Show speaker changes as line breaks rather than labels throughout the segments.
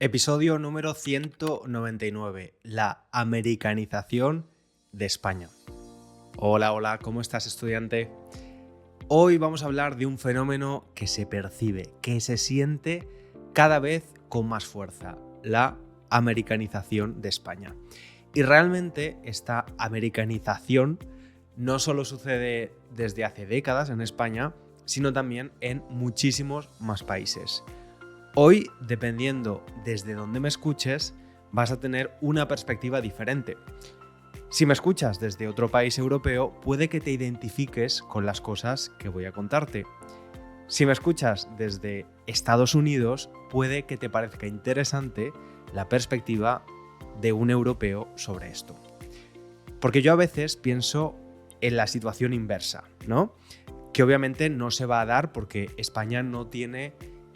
Episodio número 199, la americanización de España. Hola, ¿cómo estás, estudiante? Hoy vamos a hablar de un fenómeno que se percibe, que se siente cada vez con más fuerza, la americanización de España. Y realmente esta americanización no solo sucede desde hace décadas en España, sino también en muchísimos más países. Hoy, dependiendo desde dónde me escuches, vas a tener una perspectiva diferente. Si me escuchas desde otro país europeo, puede que te identifiques con las cosas que voy a contarte. Si me escuchas desde Estados Unidos, puede que te parezca interesante la perspectiva de un europeo sobre esto. Porque yo a veces pienso en la situación inversa, ¿no? Que obviamente no se va a dar porque España no tiene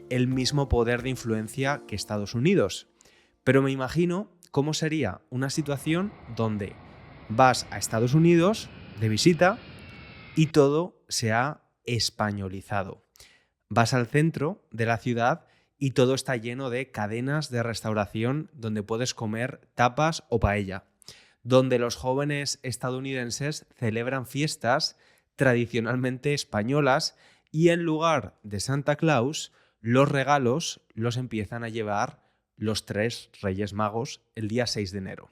el mismo poder de influencia que Estados Unidos. Pero me imagino cómo sería una situación donde vas a Estados Unidos de visita y todo se ha españolizado. Vas al centro de la ciudad y todo está lleno de cadenas de restauración donde puedes comer tapas o paella, donde los jóvenes estadounidenses celebran fiestas tradicionalmente españolas y en lugar de Santa Claus, los regalos los empiezan a llevar los 3 Reyes Magos el día 6 de enero.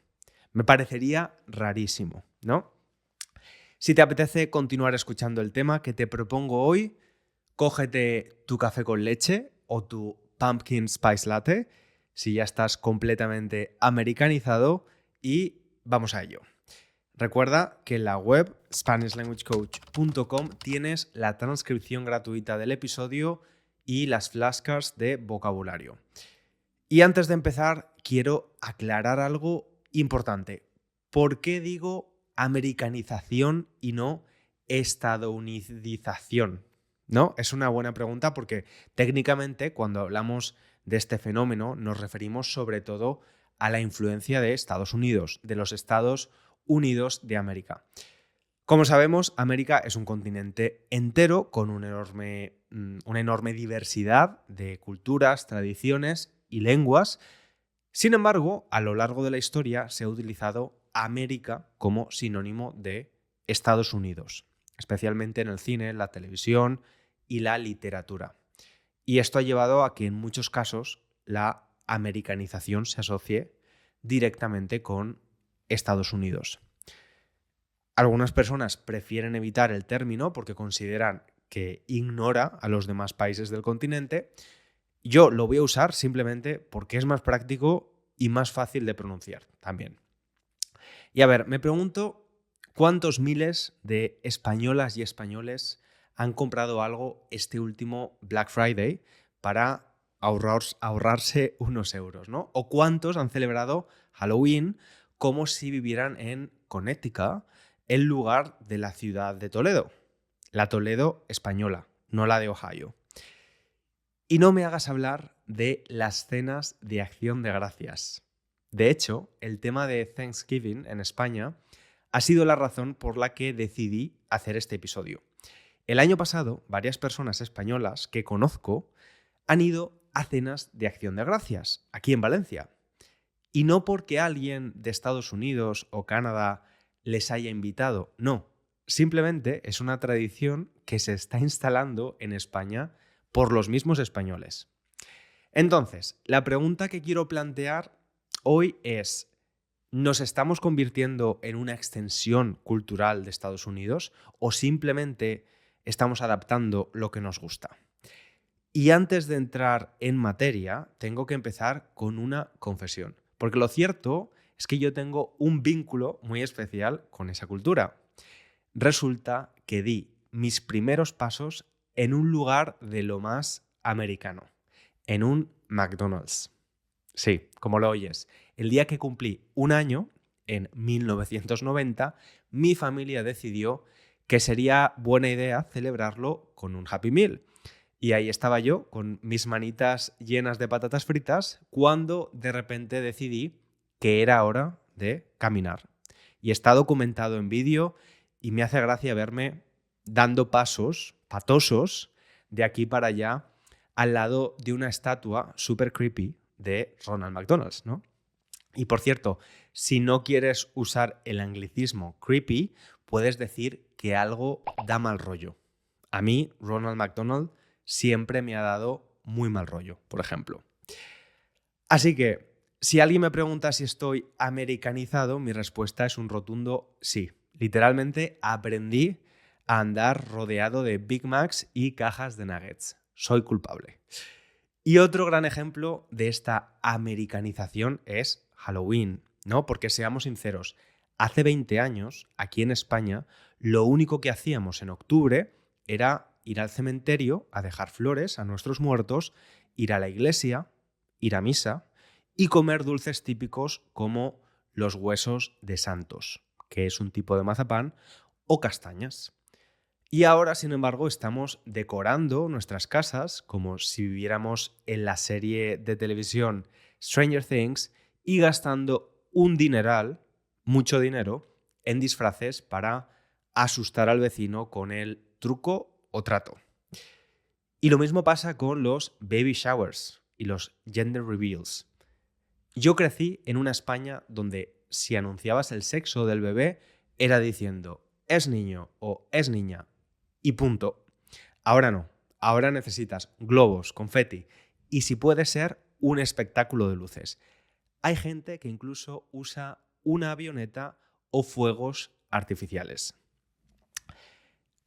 Me parecería rarísimo, ¿no? Si te apetece continuar escuchando el tema que te propongo hoy, cógete tu café con leche o tu pumpkin spice latte, si ya estás completamente americanizado, y vamos a ello. Recuerda que en la web SpanishLanguageCoach.com tienes la transcripción gratuita del episodio y las flashcards de vocabulario. Y antes de empezar, quiero aclarar algo importante. ¿Por qué digo americanización y no estadounidización? ¿No? Es una buena pregunta porque técnicamente cuando hablamos de este fenómeno nos referimos sobre todo a la influencia de Estados Unidos, de los Estados Unidos de América. Como sabemos, América es un continente entero con una enorme diversidad de culturas, tradiciones y lenguas. Sin embargo, a lo largo de la historia se ha utilizado América como sinónimo de Estados Unidos, especialmente en el cine, la televisión y la literatura. Y esto ha llevado a que en muchos casos la americanización se asocie directamente con Estados Unidos. Algunas personas prefieren evitar el término porque consideran que ignora a los demás países del continente. Yo lo voy a usar simplemente porque es más práctico y más fácil de pronunciar también. Y a ver, me pregunto cuántos miles de españolas y españoles han comprado algo este último Black Friday para ahorrarse unos euros, ¿no? O cuántos han celebrado Halloween como si vivieran en Connecticut, en lugar de la ciudad de Toledo. La Toledo española, no la de Ohio. Y no me hagas hablar de las cenas de Acción de Gracias. De hecho, el tema de Thanksgiving en España ha sido la razón por la que decidí hacer este episodio. El año pasado, varias personas españolas que conozco han ido a cenas de Acción de Gracias, aquí en Valencia. Y no porque alguien de Estados Unidos o Canadá les haya invitado, no. Simplemente es una tradición que se está instalando en España por los mismos españoles. Entonces, la pregunta que quiero plantear hoy es: ¿nos estamos convirtiendo en una extensión cultural de Estados Unidos o simplemente estamos adaptando lo que nos gusta? Y antes de entrar en materia, tengo que empezar con una confesión, porque lo cierto es que yo tengo un vínculo muy especial con esa cultura. Resulta que di mis primeros pasos en un lugar de lo más americano, en un McDonald's. Sí, como lo oyes, el día que cumplí un año, en 1990, mi familia decidió que sería buena idea celebrarlo con un Happy Meal. Y ahí estaba yo, con mis manitas llenas de patatas fritas, cuando de repente decidí que era hora de caminar. Y está documentado en vídeo y me hace gracia verme dando pasos patosos de aquí para allá al lado de una estatua súper creepy de Ronald McDonald's, ¿no? Y por cierto, si no quieres usar el anglicismo creepy, puedes decir que algo da mal rollo. A mí, Ronald McDonald siempre me ha dado muy mal rollo, por ejemplo. Así que, si alguien me pregunta si estoy americanizado, mi respuesta es un rotundo sí. Literalmente aprendí a andar rodeado de Big Macs y cajas de nuggets. Soy culpable. Y otro gran ejemplo de esta americanización es Halloween, ¿no? Porque seamos sinceros, hace 20 años, aquí en España, lo único que hacíamos en octubre era ir al cementerio a dejar flores a nuestros muertos, ir a la iglesia, ir a misa y comer dulces típicos como los huesos de santos, que es un tipo de mazapán, o castañas. Y ahora, sin embargo, estamos decorando nuestras casas como si viviéramos en la serie de televisión Stranger Things y gastando un dineral, mucho dinero, en disfraces para asustar al vecino con el truco o trato. Y lo mismo pasa con los baby showers y los gender reveals. Yo crecí en una España donde si anunciabas el sexo del bebé era diciendo es niño o es niña y punto. Ahora no. Ahora necesitas globos, confeti y si puede ser un espectáculo de luces. Hay gente que incluso usa una avioneta o fuegos artificiales.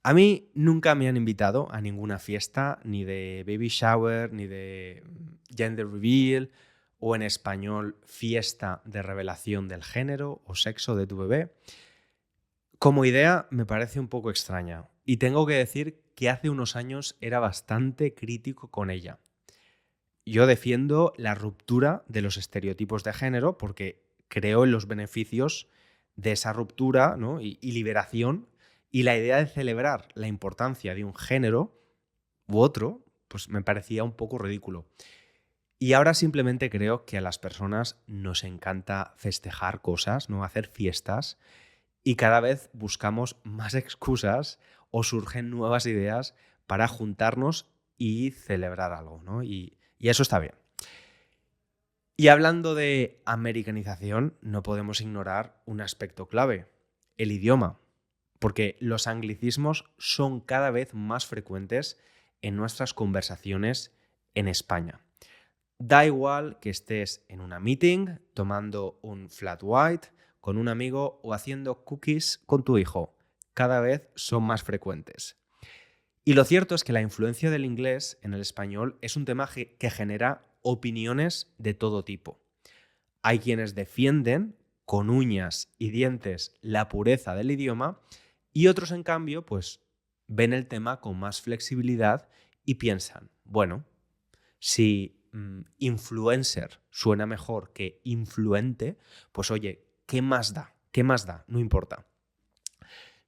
A mí nunca me han invitado a ninguna fiesta, ni de baby shower, ni de gender reveal, o en español, fiesta de revelación del género o sexo de tu bebé. Como idea me parece un poco extraña y tengo que decir que hace unos años era bastante crítico con ella. Yo defiendo la ruptura de los estereotipos de género porque creo en los beneficios de esa ruptura, ¿no? y liberación, y la idea de celebrar la importancia de un género u otro, pues me parecía un poco ridículo. Y ahora simplemente creo que a las personas nos encanta festejar cosas, ¿no? Hacer fiestas, y cada vez buscamos más excusas o surgen nuevas ideas para juntarnos y celebrar algo, ¿no? Y eso está bien. Y hablando de americanización, no podemos ignorar un aspecto clave, el idioma, porque los anglicismos son cada vez más frecuentes en nuestras conversaciones en España. Da igual que estés en una meeting, tomando un flat white con un amigo o haciendo cookies con tu hijo. Cada vez son más frecuentes. Y lo cierto es que la influencia del inglés en el español es un tema que genera opiniones de todo tipo. Hay quienes defienden con uñas y dientes la pureza del idioma y otros, en cambio, pues ven el tema con más flexibilidad y piensan, bueno, si influencer suena mejor que influente, pues oye, ¿qué más da? ¿Qué más da? No importa.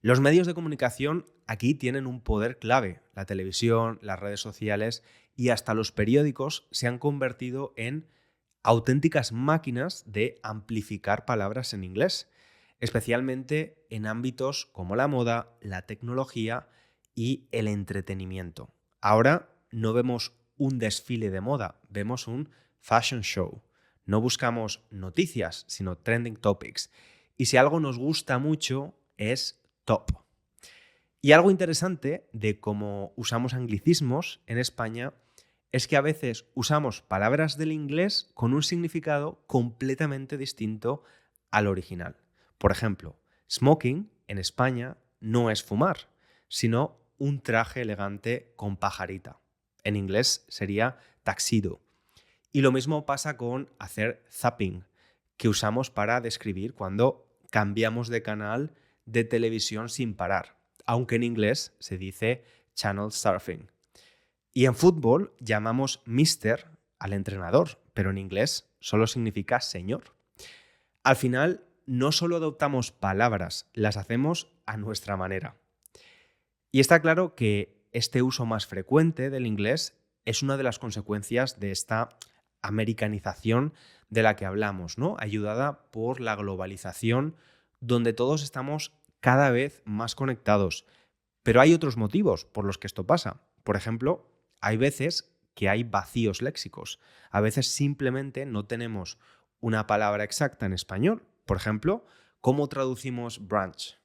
Los medios de comunicación aquí tienen un poder clave. La televisión, las redes sociales y hasta los periódicos se han convertido en auténticas máquinas de amplificar palabras en inglés, especialmente en ámbitos como la moda, la tecnología y el entretenimiento. Ahora no vemos un desfile de moda, vemos un fashion show. No buscamos noticias, sino trending topics. Y si algo nos gusta mucho es top. Y algo interesante de cómo usamos anglicismos en España es que a veces usamos palabras del inglés con un significado completamente distinto al original. Por ejemplo, smoking en España no es fumar, sino un traje elegante con pajarita. En inglés sería tuxedo. Y lo mismo pasa con hacer zapping, que usamos para describir cuando cambiamos de canal de televisión sin parar, aunque en inglés se dice channel surfing. Y en fútbol llamamos mister al entrenador, pero en inglés solo significa señor. Al final, no solo adoptamos palabras, las hacemos a nuestra manera. Y está claro que este uso más frecuente del inglés es una de las consecuencias de esta americanización de la que hablamos, ¿no? Ayudada por la globalización, donde todos estamos cada vez más conectados. Pero hay otros motivos por los que esto pasa. Por ejemplo, hay veces que hay vacíos léxicos. A veces simplemente no tenemos una palabra exacta en español. Por ejemplo, ¿cómo traducimos brunch?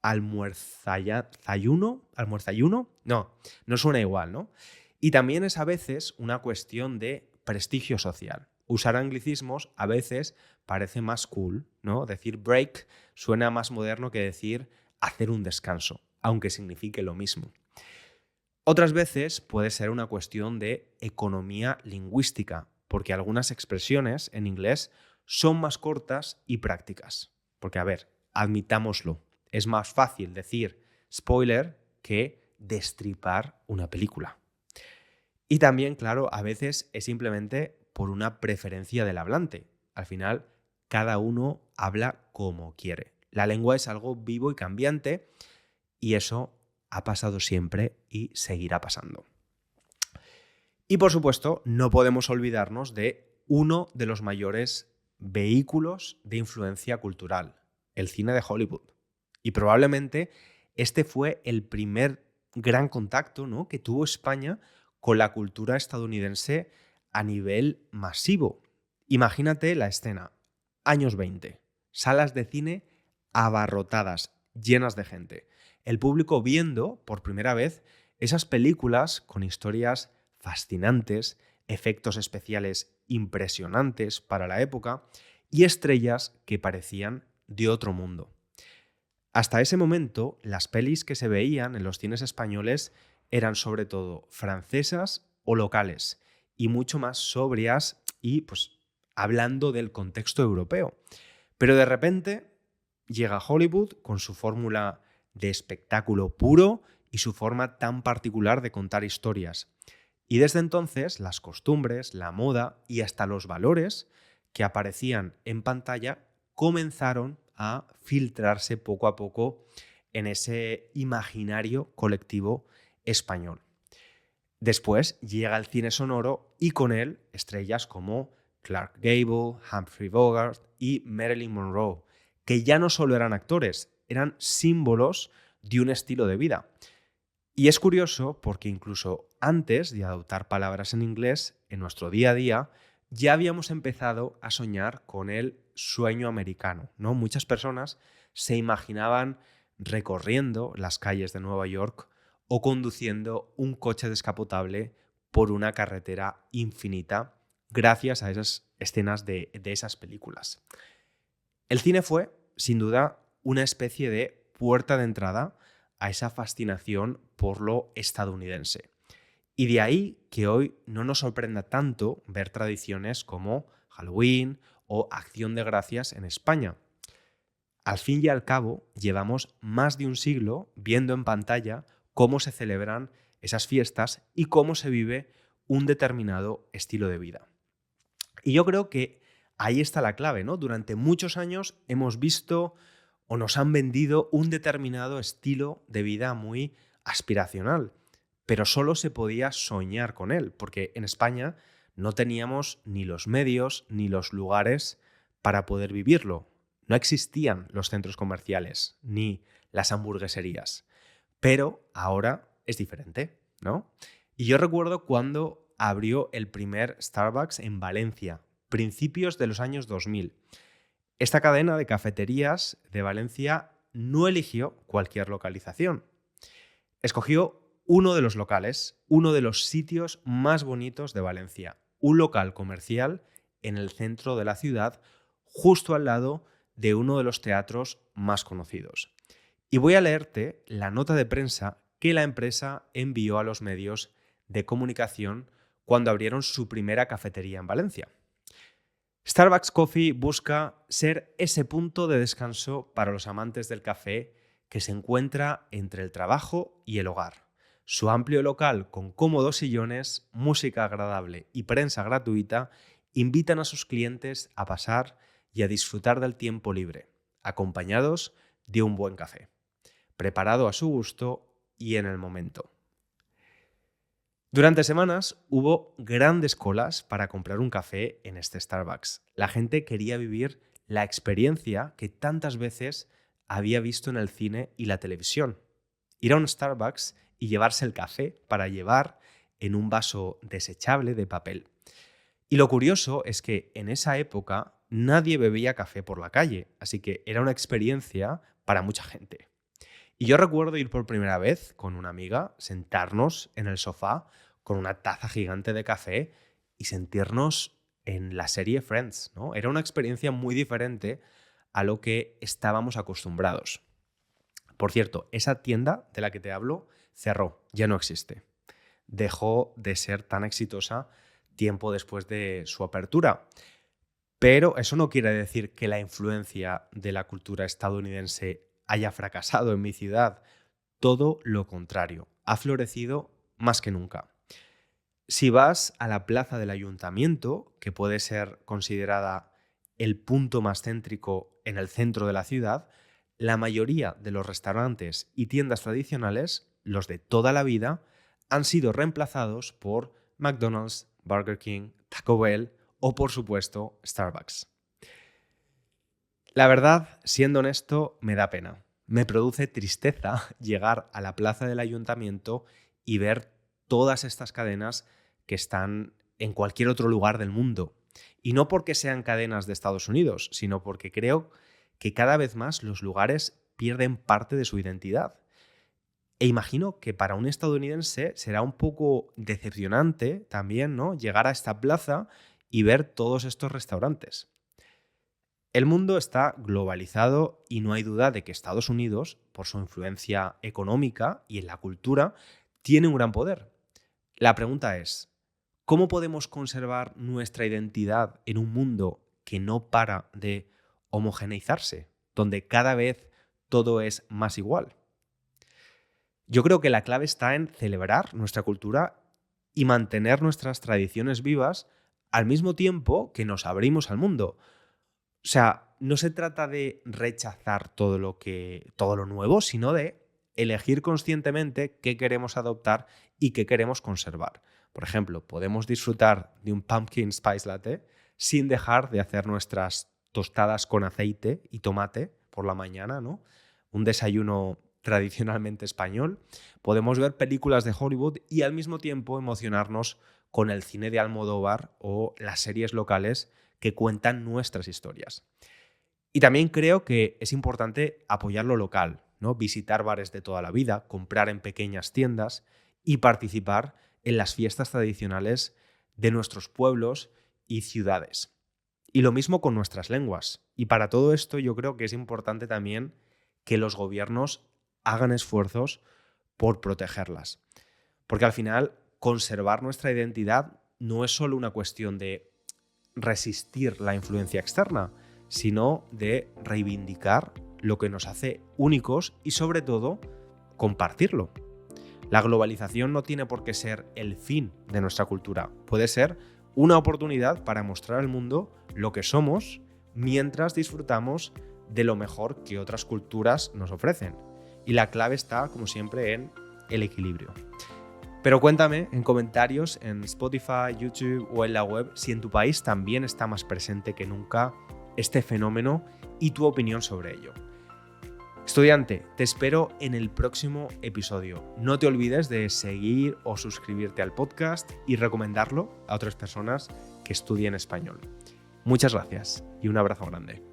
¿Almuerzayuno? ¿Almuerzayuno? No, no suena igual, ¿no? Y también es a veces una cuestión de prestigio social. Usar anglicismos a veces parece más cool, ¿no? Decir break suena más moderno que decir hacer un descanso, aunque signifique lo mismo. Otras veces puede ser una cuestión de economía lingüística, porque algunas expresiones en inglés son más cortas y prácticas. Porque, a ver, admitámoslo, es más fácil decir spoiler que destripar una película. Y también, claro, a veces es simplemente por una preferencia del hablante. Al final, cada uno habla como quiere. La lengua es algo vivo y cambiante y eso ha pasado siempre y seguirá pasando. Y por supuesto, no podemos olvidarnos de uno de los mayores vehículos de influencia cultural, el cine de Hollywood. Y probablemente este fue el primer gran contacto, ¿no?, que tuvo España con la cultura estadounidense a nivel masivo. Imagínate la escena, años 20, salas de cine abarrotadas, llenas de gente. El público viendo por primera vez esas películas con historias fascinantes, efectos especiales impresionantes para la época y estrellas que parecían de otro mundo. Hasta ese momento, las pelis que se veían en los cines españoles eran sobre todo francesas o locales y mucho más sobrias y pues hablando del contexto europeo. Pero de repente llega Hollywood con su fórmula de espectáculo puro y su forma tan particular de contar historias. Y desde entonces las costumbres, la moda y hasta los valores que aparecían en pantalla comenzaron a filtrarse poco a poco en ese imaginario colectivo español. Después llega el cine sonoro y con él estrellas como Clark Gable, Humphrey Bogart y Marilyn Monroe, que ya no solo eran actores, eran símbolos de un estilo de vida. Y es curioso porque incluso antes de adoptar palabras en inglés, en nuestro día a día, ya habíamos empezado a soñar con el sueño americano, ¿no? Muchas personas se imaginaban recorriendo las calles de Nueva York o conduciendo un coche descapotable por una carretera infinita gracias a esas escenas de esas películas. El cine fue, sin duda, una especie de puerta de entrada a esa fascinación por lo estadounidense. Y de ahí que hoy no nos sorprenda tanto ver tradiciones como Halloween o Acción de Gracias en España. Al fin y al cabo, llevamos más de un siglo viendo en pantalla cómo se celebran esas fiestas y cómo se vive un determinado estilo de vida. Y yo creo que ahí está la clave, ¿no? Durante muchos años hemos visto o nos han vendido un determinado estilo de vida muy aspiracional, pero solo se podía soñar con él, porque en España no teníamos ni los medios ni los lugares para poder vivirlo. No existían los centros comerciales ni las hamburgueserías. Pero ahora es diferente, ¿no? Y yo recuerdo cuando abrió el primer Starbucks en Valencia, principios de los años 2000. Esta cadena de cafeterías de Valencia no eligió cualquier localización. Escogió uno de los locales, uno de los sitios más bonitos de Valencia, un local comercial en el centro de la ciudad, justo al lado de uno de los teatros más conocidos. Y voy a leerte la nota de prensa que la empresa envió a los medios de comunicación cuando abrieron su primera cafetería en Valencia. Starbucks Coffee busca ser ese punto de descanso para los amantes del café que se encuentra entre el trabajo y el hogar. Su amplio local con cómodos sillones, música agradable y prensa gratuita invitan a sus clientes a pasar y a disfrutar del tiempo libre, acompañados de un buen café, preparado a su gusto y en el momento. Durante semanas hubo grandes colas para comprar un café en este Starbucks. La gente quería vivir la experiencia que tantas veces había visto en el cine y la televisión. Ir a un Starbucks y llevarse el café para llevar en un vaso desechable de papel. Y lo curioso es que en esa época nadie bebía café por la calle, así que era una experiencia para mucha gente. Y yo recuerdo ir por primera vez con una amiga, sentarnos en el sofá con una taza gigante de café y sentirnos en la serie Friends, ¿no? Era una experiencia muy diferente a lo que estábamos acostumbrados. Por cierto, esa tienda de la que te hablo cerró, ya no existe. Dejó de ser tan exitosa tiempo después de su apertura. Pero eso no quiere decir que la influencia de la cultura estadounidense haya fracasado en mi ciudad. Todo lo contrario, ha florecido más que nunca. Si vas a la plaza del ayuntamiento, que puede ser considerada el punto más céntrico en el centro de la ciudad, la mayoría de los restaurantes y tiendas tradicionales, los de toda la vida, han sido reemplazados por McDonald's, Burger King, Taco Bell o, por supuesto, Starbucks. La verdad, siendo honesto, me da pena. Me produce tristeza llegar a la plaza del ayuntamiento y ver todas estas cadenas que están en cualquier otro lugar del mundo. Y no porque sean cadenas de Estados Unidos, sino porque creo que cada vez más los lugares pierden parte de su identidad. E imagino que para un estadounidense será un poco decepcionante también, ¿no?, llegar a esta plaza y ver todos estos restaurantes. El mundo está globalizado y no hay duda de que Estados Unidos, por su influencia económica y en la cultura, tiene un gran poder. La pregunta es, ¿cómo podemos conservar nuestra identidad en un mundo que no para de homogeneizarse, donde cada vez todo es más igual? Yo creo que la clave está en celebrar nuestra cultura y mantener nuestras tradiciones vivas al mismo tiempo que nos abrimos al mundo. O sea, no se trata de rechazar todo lo nuevo, sino de elegir conscientemente qué queremos adoptar y qué queremos conservar. Por ejemplo, podemos disfrutar de un pumpkin spice latte sin dejar de hacer nuestras tostadas con aceite y tomate por la mañana, ¿no? Un desayuno tradicionalmente español. Podemos ver películas de Hollywood y al mismo tiempo emocionarnos con el cine de Almodóvar o las series locales que cuentan nuestras historias. Y también creo que es importante apoyar lo local, ¿no? Visitar bares de toda la vida, comprar en pequeñas tiendas y participar en las fiestas tradicionales de nuestros pueblos y ciudades. Y lo mismo con nuestras lenguas. Y para todo esto yo creo que es importante también que los gobiernos hagan esfuerzos por protegerlas. Porque al final, conservar nuestra identidad no es solo una cuestión de resistir la influencia externa, sino de reivindicar lo que nos hace únicos y, sobre todo, compartirlo. La globalización no tiene por qué ser el fin de nuestra cultura. Puede ser una oportunidad para mostrar al mundo lo que somos mientras disfrutamos de lo mejor que otras culturas nos ofrecen. Y la clave está, como siempre, en el equilibrio. Pero cuéntame en comentarios en Spotify, YouTube o en la web si en tu país también está más presente que nunca este fenómeno y tu opinión sobre ello. Estudiante, te espero en el próximo episodio. No te olvides de seguir o suscribirte al podcast y recomendarlo a otras personas que estudien español. Muchas gracias y un abrazo grande.